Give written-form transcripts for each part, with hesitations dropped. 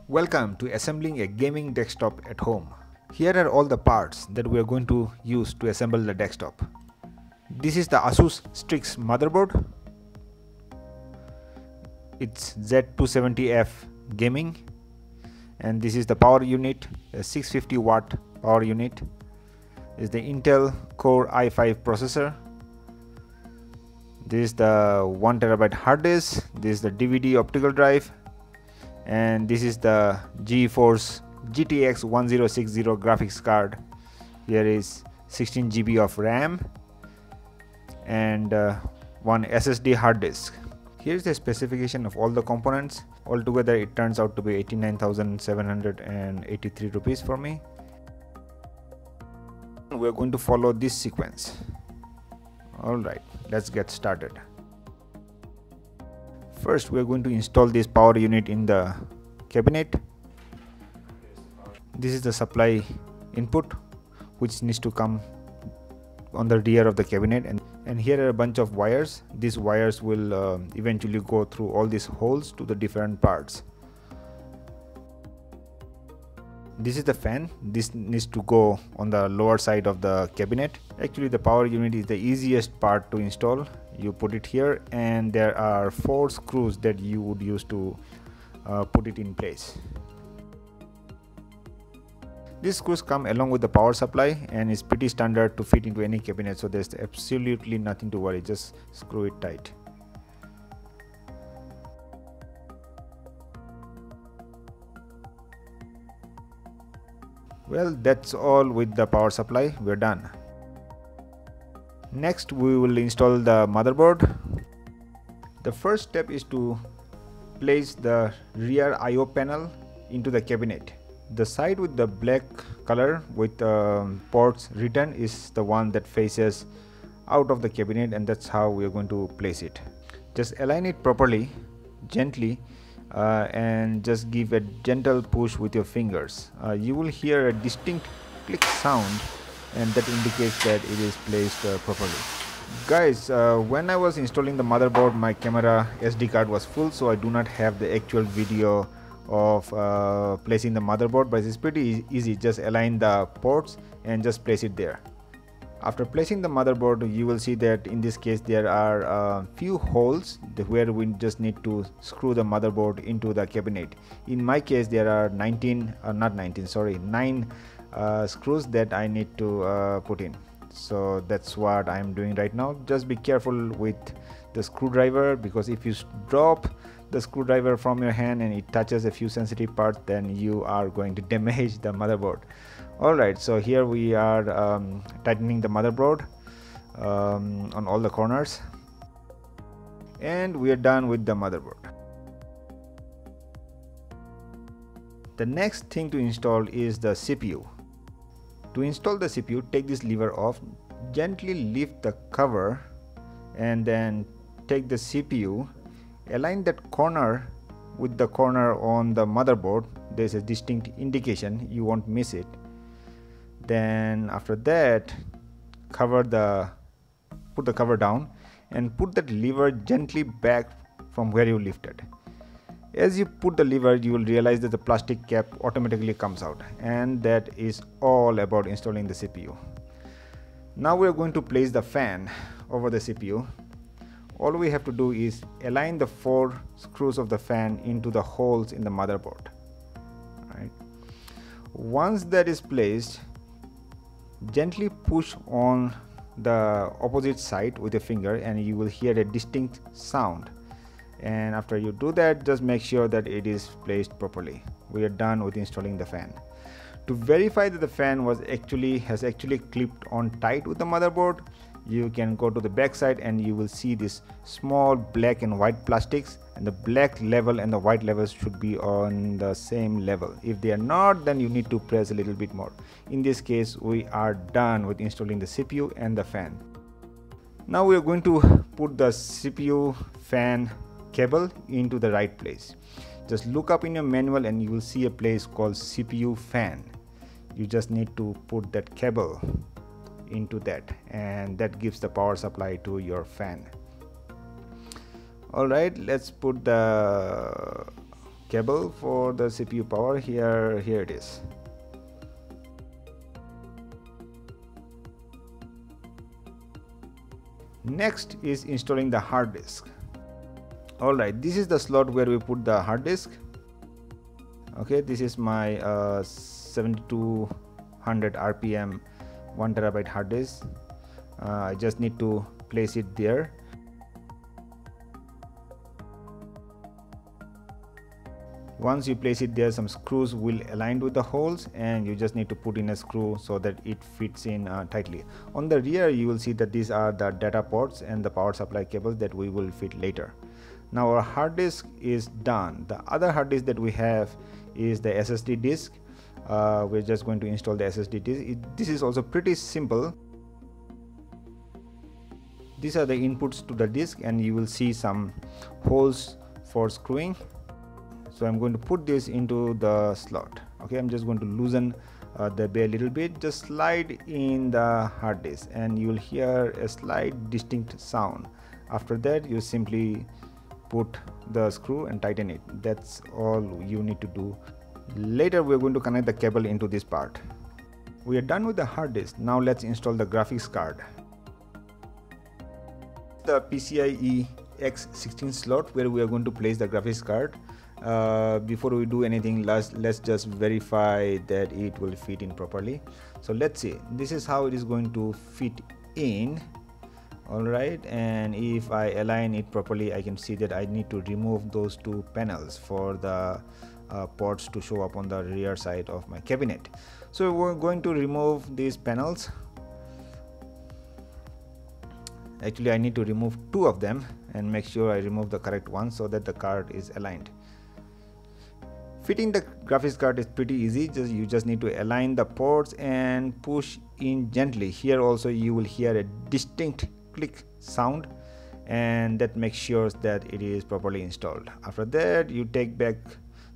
Welcome to assembling a gaming desktop at home. Here are all the parts that we are going to use to assemble the desktop. This is the Asus Strix motherboard. It's Z270F gaming, and this is the power unit, a 650 watt power unit. This is the Intel Core i5 processor. This is the 1 TB hard disk. This is the DVD optical drive. And this is the GeForce GTX1060 graphics card. Here is 16 GB of RAM and one SSD hard disk. Here's the specification of all the components. Altogether it turns out to be 89,783 rupees for me. We're going to follow this sequence. Alright, let's get started. First, we are going to install this power unit in the cabinet. This is the supply input which needs to come on the rear of the cabinet, and here are a bunch of wires. These wires will eventually go through all these holes to the different parts. This is the fan. This needs to go on the lower side of the cabinet. Actually, the power unit is the easiest part to install. You put it here, and there are 4 screws that you would use to put it in place. These screws come along with the power supply, and it's pretty standard to fit into any cabinet, so there's absolutely nothing to worry. Just screw it tight. Well, that's all with the power supply. We're done. Next, we will install the motherboard. The first step is to place the rear I/O panel into the cabinet. The side with the black color with ports written is the one that faces out of the cabinet, and that's how we are going to place it. Just align it properly, gently, and just give a gentle push with your fingers. You will hear a distinct click sound, and that indicates that it is placed properly. Guys, when I was installing the motherboard, my camera SD card was full, so I do not have the actual video of placing the motherboard, but it's pretty easy. Just align the ports and just place it there. After placing the motherboard, you will see that in this case there are a few holes where we just need to screw the motherboard into the cabinet. In my case, there are 9 screws that I need to put in. So that's what I'm doing right now. Just be careful with the screwdriver, because if you drop the screwdriver from your hand and it touches a few sensitive parts, then you are going to damage the motherboard. Alright, so here we are tightening the motherboard on all the corners, and we are done with the motherboard. The next thing to install is the CPU. To install the CPU, take this lever off, gently lift the cover, and then take the CPU, align that corner with the corner on the motherboard. There's a distinct indication, you won't miss it. Then after that, put the cover down and put that lever gently back from where you lifted. As you put the lever, you will realize that the plastic cap automatically comes out, and that is all about installing the CPU. Now we are going to place the fan over the CPU. All we have to do is align the 4 screws of the fan into the holes in the motherboard. Right. Once that is placed, gently push on the opposite side with your finger, and you will hear a distinct sound. And after you do that, just make sure that it is placed properly. We are done with installing the fan. To verify that the fan has actually clipped on tight with the motherboard, you can go to the back side and you will see this small black and white plastics, and the black level and the white levels should be on the same level. If they are not, then you need to press a little bit more. In this case, we are done with installing the CPU and the fan. Now we are going to put the CPU fan cable into the right place. Just look up in your manual and you will see a place called CPU fan. You just need to put that cable into that, and that gives the power supply to your fan. Alright, let's put the cable for the CPU power. Here it is. Next is installing the hard disk. Alright, this is the slot where we put the hard disk. Okay, this is my 7200 RPM 1 terabyte hard disk. I just need to place it there. Once you place it there, some screws will align with the holes, and you just need to put in a screw so that it fits in tightly. On the rear, you will see that these are the data ports and the power supply cables that we will fit later. Now our hard disk is done. The other hard disk that we have is the SSD disk. We're just going to install the SSD disk. This is also pretty simple. These are the inputs to the disk, and you will see some holes for screwing. So I'm going to put this into the slot. Okay, I'm just going to loosen the bay a little bit. Just slide in the hard disk and you will hear a slight distinct sound. After that, you simply put the screw and tighten it. That's all you need to do. Later we're going to connect the cable into this part. We are done with the hard disk. Now let's install the graphics card. The PCIe X16 slot where we are going to place the graphics card. Before we do anything, let's just verify that it will fit in properly. So let's see, this is how it is going to fit in. Alright, and if I align it properly, I can see that I need to remove those two panels for the ports to show up on the rear side of my cabinet. So we're going to remove these panels. Actually, I need to remove two of them and make sure I remove the correct one so that the card is aligned. Fitting the graphics card is pretty easy. You just need to align the ports and push in gently. Here also you will hear a distinct click sound, and that makes sure that it is properly installed. After that, you take back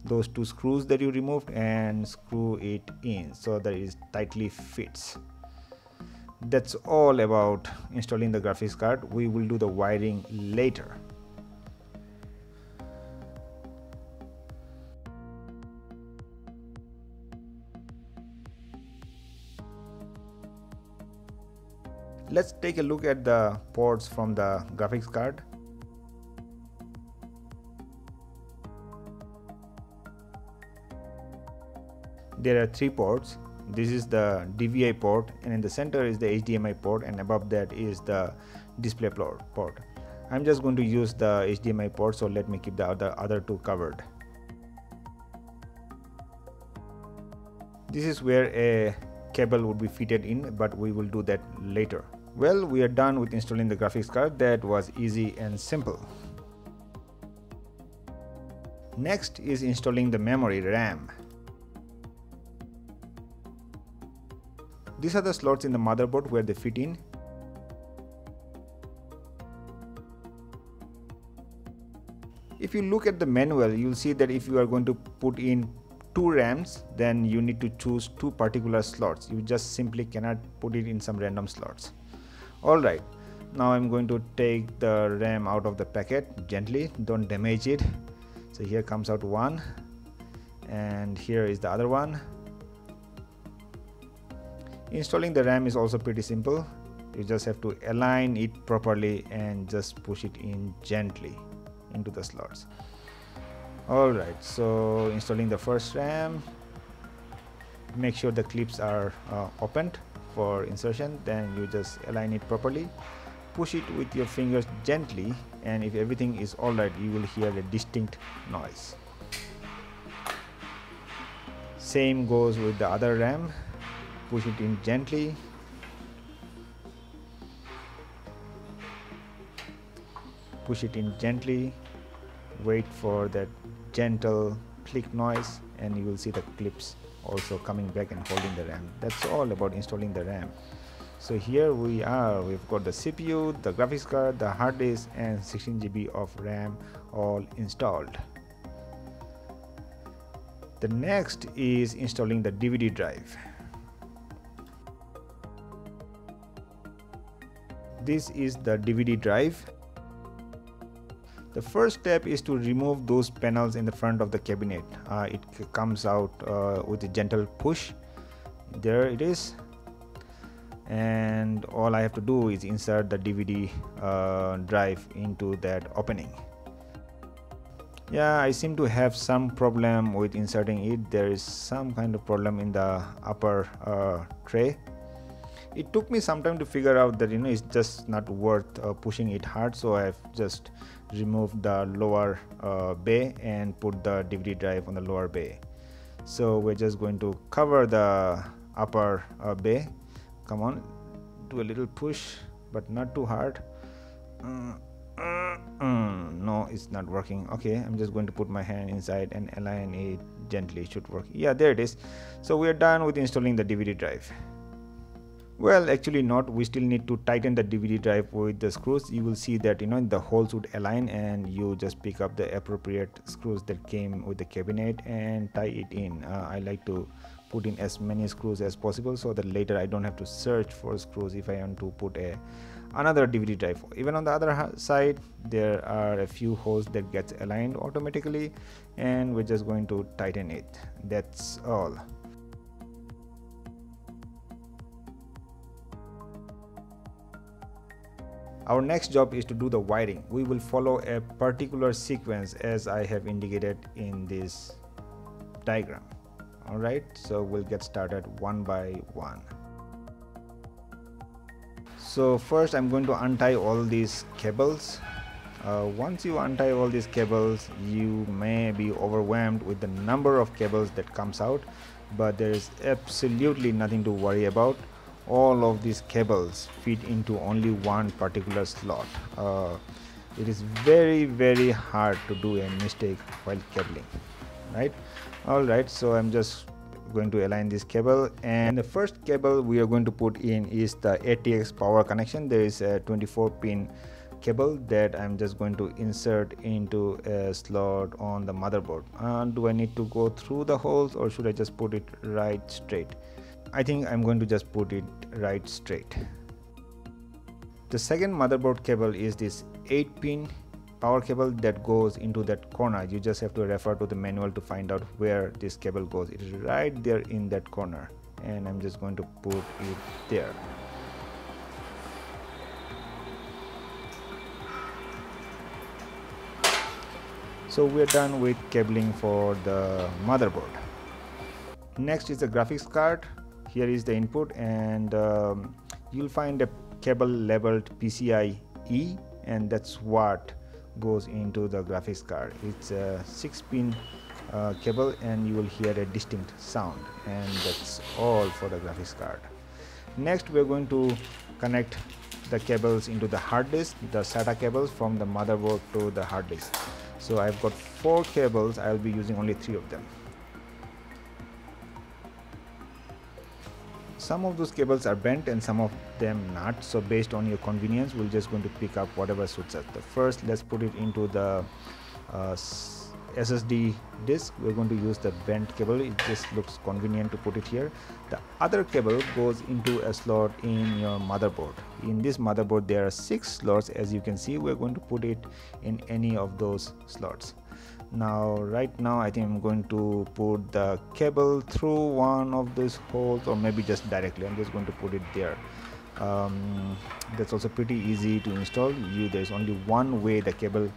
those two screws that you removed and screw it in so that it tightly fits. That's all about installing the graphics card. We will do the wiring later. Let's take a look at the ports from the graphics card. There are three ports. This is the DVI port, and in the center is the HDMI port, and above that is the display port. I'm just going to use the HDMI port, so let me keep the other two covered. This is where a cable would be fitted in, but we will do that later. Well, we are done with installing the graphics card. That was easy and simple. Next is installing the memory RAM. These are the slots in the motherboard where they fit in. If you look at the manual, you'll see that if you are going to put in two RAMs, then you need to choose two particular slots. You just simply cannot put it in some random slots. Alright, now I'm going to take the RAM out of the packet gently, don't damage it. So here comes out one, and here is the other one. Installing the RAM is also pretty simple. You just have to align it properly and just push it in gently into the slots. Alright, so installing the first RAM. Make sure the clips are opened for insertion, then you just align it properly. Push it with your fingers gently, and if everything is alright, you will hear a distinct noise. Same goes with the other RAM. Push it in gently. Push it in gently. Wait for that gentle click noise, and you will see the clips also coming back and holding the RAM. That's all about installing the RAM. So here we are. We've got the CPU, the graphics card, the hard disk, and 16 GB of RAM all installed. The next is installing the DVD drive. This is the DVD drive. The first step is to remove those panels in the front of the cabinet. It comes out with a gentle push. There it is, and all I have to do is insert the DVD drive into that opening. Yeah, I seem to have some problem with inserting it. There is some kind of problem in the upper tray. It took me some time to figure out that it's just not worth pushing it hard, so I've just removed the lower bay and put the DVD drive on the lower bay. So we're just going to cover the upper bay. Come on, do a little push, but not too hard. No, it's not working. Okay, I'm just going to put my hand inside and align it gently. It should work. Yeah, there it is. So we are done with installing the DVD drive. Well, actually not. We still need to tighten the DVD drive with the screws. You will see that the holes would align, and you just pick up the appropriate screws that came with the cabinet and tie it in. I like to put in as many screws as possible so that later I don't have to search for screws if I want to put another DVD drive. Even on the other side, there are a few holes that gets aligned automatically, and we're just going to tighten it. That's all. Our next job is to do the wiring. We will follow a particular sequence as I have indicated in this diagram. Alright, so we'll get started one by one. So first I'm going to untie all these cables. Once you untie all these cables, you may be overwhelmed with the number of cables that comes out, but there is absolutely nothing to worry about. All of these cables fit into only one particular slot. It is very hard to do a mistake while cabling, right? Alright, so I'm just going to align this cable, and the first cable we are going to put in is the ATX power connection. There is a 24-pin cable that I'm just going to insert into a slot on the motherboard. Do I need to go through the holes, or should I just put it right straight? I think I'm going to just put it right straight. The second motherboard cable is this 8-pin power cable that goes into that corner. You just have to refer to the manual to find out where this cable goes. It is right there in that corner, and I'm just going to put it there. So we're done with cabling for the motherboard. Next is the graphics card. Here is the input, and you'll find a cable labeled PCIe, and that's what goes into the graphics card. It's a 6-pin cable, and you will hear a distinct sound, and that's all for the graphics card. Next, we're going to connect the cables into the hard disk, the SATA cables from the motherboard to the hard disk. So I've got 4 cables. I'll be using only 3 of them. Some of those cables are bent and some of them not, so based on your convenience, we're just going to pick up whatever suits us. The first, let's put it into the SSD disk. We're going to use the bent cable. It just looks convenient to put it here. The other cable goes into a slot in your motherboard. In this motherboard there are 6 slots. As you can see, we're going to put it in any of those slots. Now right now I think I'm going to put the cable through one of these holes, or maybe just directly. I'm just going to put it there. That's also pretty easy to install. There's only one way the cable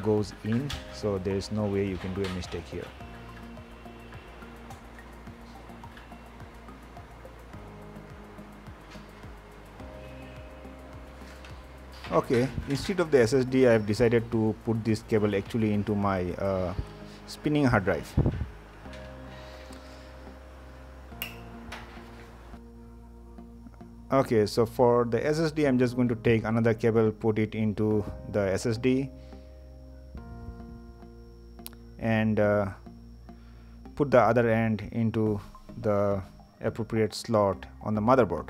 goes in, so there's no way you can do a mistake here. Okay, instead of the SSD, I have decided to put this cable actually into my spinning hard drive. Okay, so for the SSD, I'm just going to take another cable, put it into the SSD, and put the other end into the appropriate slot on the motherboard.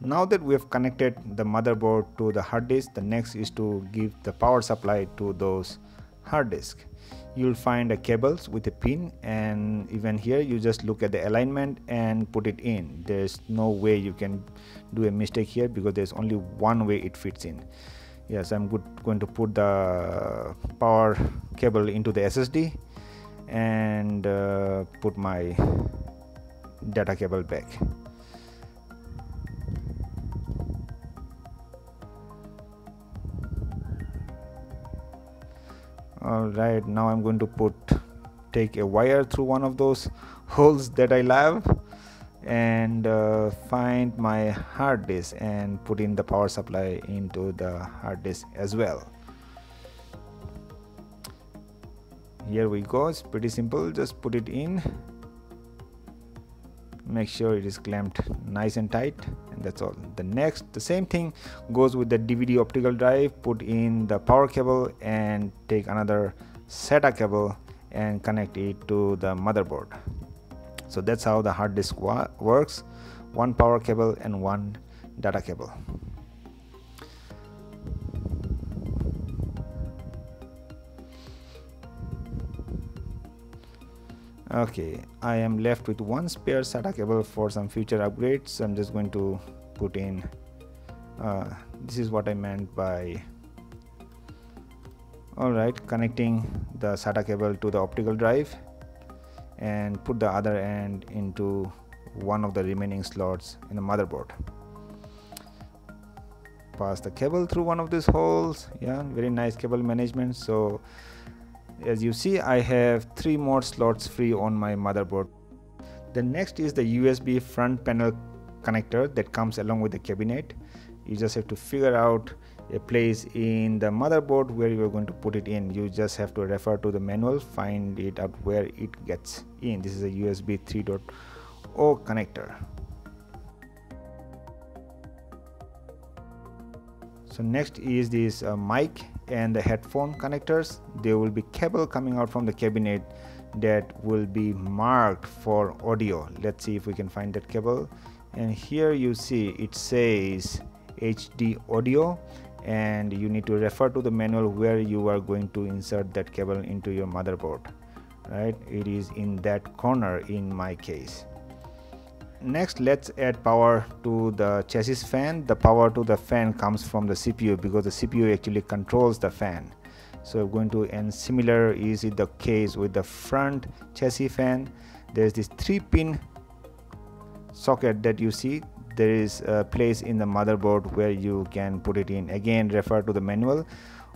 Now that we have connected the motherboard to the hard disk, the next is to give the power supply to those hard disk. You'll find the cables with a pin, and even here you just look at the alignment and put it in. There's no way you can do a mistake here because there's only one way it fits in. Yes, I'm going to put the power cable into the SSD and put my data cable back. Alright, now I'm going to take a wire through one of those holes that I love and find my hard disk and put in the power supply into the hard disk as well. Here we go. It's pretty simple, just put it in, make sure it is clamped nice and tight, and that's all. The same thing goes with the DVD optical drive. Put in the power cable and take another SATA cable and connect it to the motherboard. So that's how the hard disk works: one power cable and one data cable. Okay, I am left with one spare SATA cable for some future upgrades, so I'm just going to put in this is what I meant by alright, connecting the SATA cable to the optical drive and put the other end into one of the remaining slots in the motherboard. Pass the cable through one of these holes. Yeah, very nice cable management. So as you see, I have 3 more slots free on my motherboard. The next is the USB front panel connector that comes along with the cabinet. You just have to figure out a place in the motherboard where you are going to put it in. You just have to refer to the manual, find it out where it gets in. This is a USB 3.0 connector. So next is this mic and the headphone connectors. There will be cable coming out from the cabinet that will be marked for audio. Let's see if we can find that cable. And here you see it says HD audio, and you need to refer to the manual where you are going to insert that cable into your motherboard. Right, it is in that corner in my case. Next, let's add power to the chassis fan. The power to the fan comes from the CPU because the CPU actually controls the fan. So going to, and similar is the case with the front chassis fan. There's this 3-pin socket that you see. There is a place in the motherboard where you can put it in. Again, refer to the manual.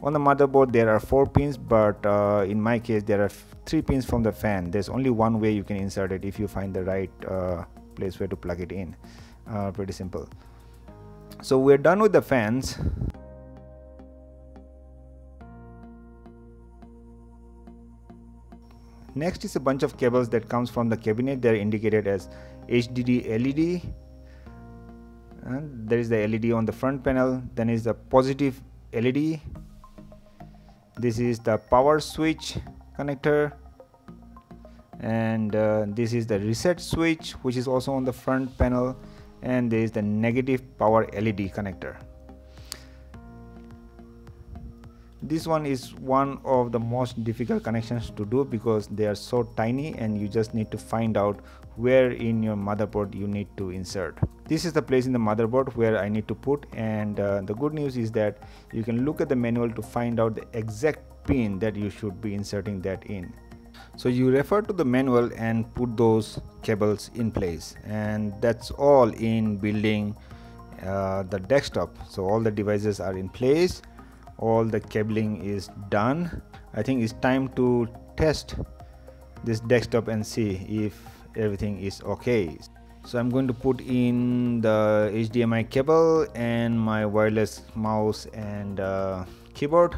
On the motherboard there are 4 pins, but in my case there are 3 pins from the fan. There's only one way you can insert it if you find the right place where to plug it in. Pretty simple. So we're done with the fans. Next is a bunch of cables that comes from the cabinet. They're indicated as HDD LED, and there is the LED on the front panel. Then is the positive LED. This is the power switch connector, and this is the reset switch, which is also on the front panel, and there is the negative power LED connector. This one is one of the most difficult connections to do because they are so tiny and you just need to find out where in your motherboard you need to insert. This is the place in the motherboard where I need to put, and the good news is that you can look at the manual to find out the exact pin that you should be inserting that in. So you refer to the manual and put those cables in place, and that's all in building the desktop. So all the devices are in place, all the cabling is done. I think it's time to test this desktop and see if everything is okay. So I'm going to put in the HDMI cable and my wireless mouse and keyboard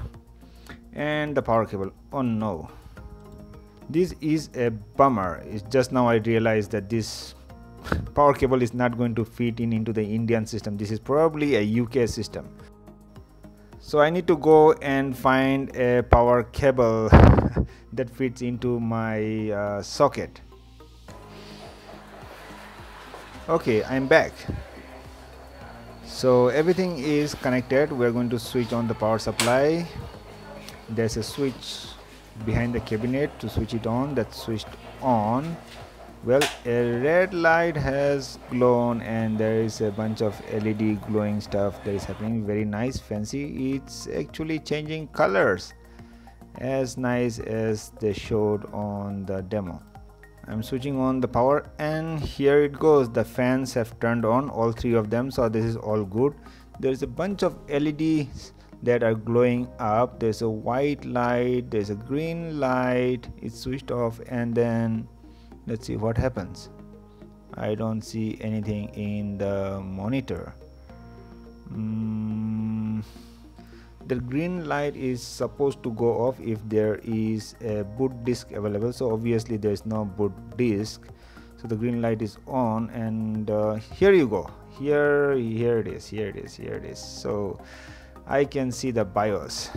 and the power cable. Oh no, this is a bummer. It's just now I realized that this power cable is not going to fit into the Indian system. This is probably a UK system. So I need to go and find a power cable that fits into my socket. Okay, I'm back. So everything is connected. We're going to switch on the power supply. There's a switch behind the cabinet to switch it on. That's switched on. Well, a red light has glowed and there is a bunch of LED glowing stuff that is happening. Very nice, fancy. It's actually changing colors as nice as they showed on the demo. I'm switching on the power and here it goes. The fans have turned on, all three of them, so this is all good. There's a bunch of LEDs that are glowing up. There's a white light, there's a green light. It's switched off and then let's see what happens. I don't see anything in the monitor. The green light is supposed to go off if there is a boot disk available, so obviously there is no boot disk, so the green light is on. And here you go, here it is. So I can see the BIOS.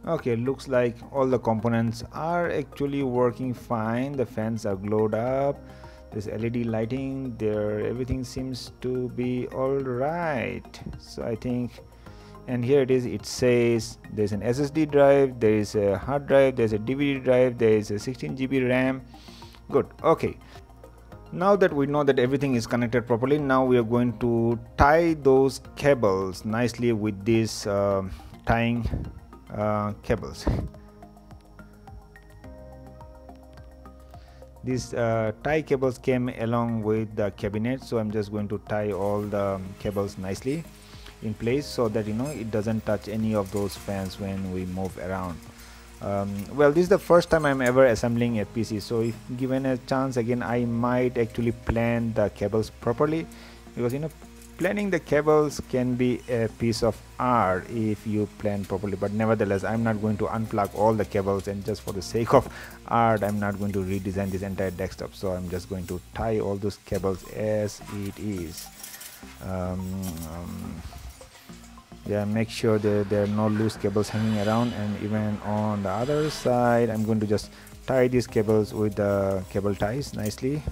Okay, looks like all the components are actually working fine. The fans are glowed up, there's LED lighting there, everything seems to be all right. So I think, and here it is, it says there's an SSD drive, there is a hard drive, there's a DVD drive, there is a 16 GB RAM. Good. Okay, now that we know that everything is connected properly, now we are going to tie those cables nicely with this tying cables. These tie cables came along with the cabinet, so I'm just going to tie all the cables nicely in place so that it doesn't touch any of those fans when we move around. Well, this is the first time I'm ever assembling a PC, so if given a chance again, I might actually plan the cables properly, because planning the cables can be a piece of art if you plan properly. But nevertheless, I'm not going to unplug all the cables, and just for the sake of art, I'm not going to redesign this entire desktop. So I'm just going to tie all those cables as it is. Yeah, make sure that there are no loose cables hanging around, and even on the other side I'm going to just tie these cables with the cable ties nicely.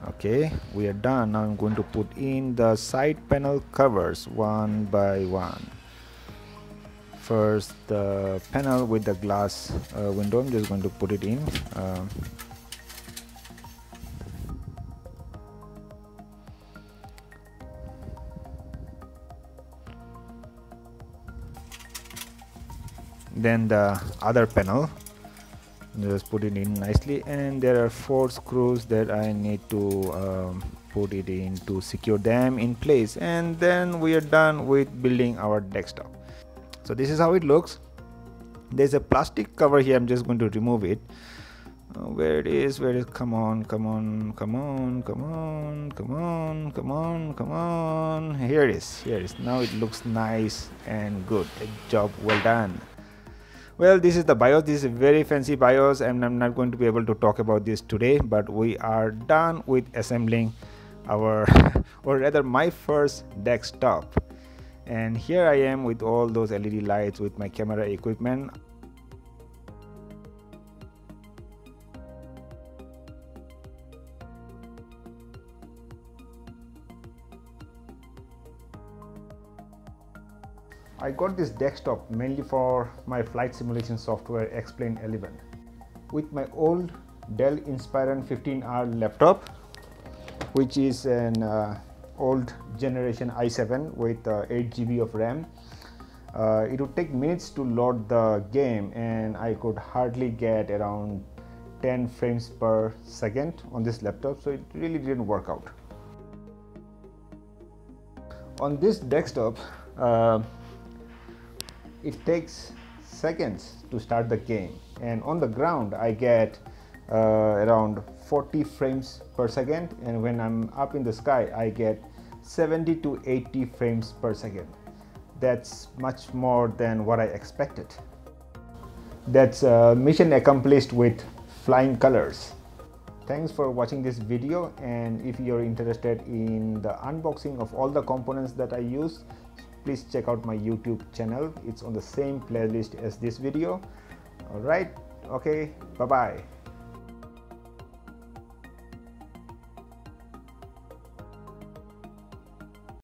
Okay, we are done. Now I'm going to put in the side panel covers one by one. First, the panel with the glass window, I'm just going to put it in. Then the other panel, just put it in nicely, and there are 4 screws that I need to put it in to secure them in place, and then we are done with building our desktop. So this is how it looks. There's a plastic cover here, I'm just going to remove it. Where it is, come on, here it is. Now it looks nice and good. A job well done. Well, this is the BIOS. This is a very fancy BIOS, and I'm not going to be able to talk about this today, but we are done with assembling our or rather my first desktop. And here I am with all those LED lights, with my camera equipment. I got this desktop mainly for my flight simulation software X-Plane 11. With my old Dell Inspiron 15R laptop, which is an old generation i7 with 8 GB of RAM, it would take minutes to load the game, and I could hardly get around 10 frames per second on this laptop, so it really didn't work out. On this desktop, it takes seconds to start the game, and on the ground I get around 40 frames per second, and when I'm up in the sky I get 70 to 80 frames per second. That's much more than what I expected. That's mission accomplished with flying colors. Thanks for watching this video, and if you're interested in the unboxing of all the components that I use, please check out my YouTube channel. It's on the same playlist as this video. Alright, okay, bye bye.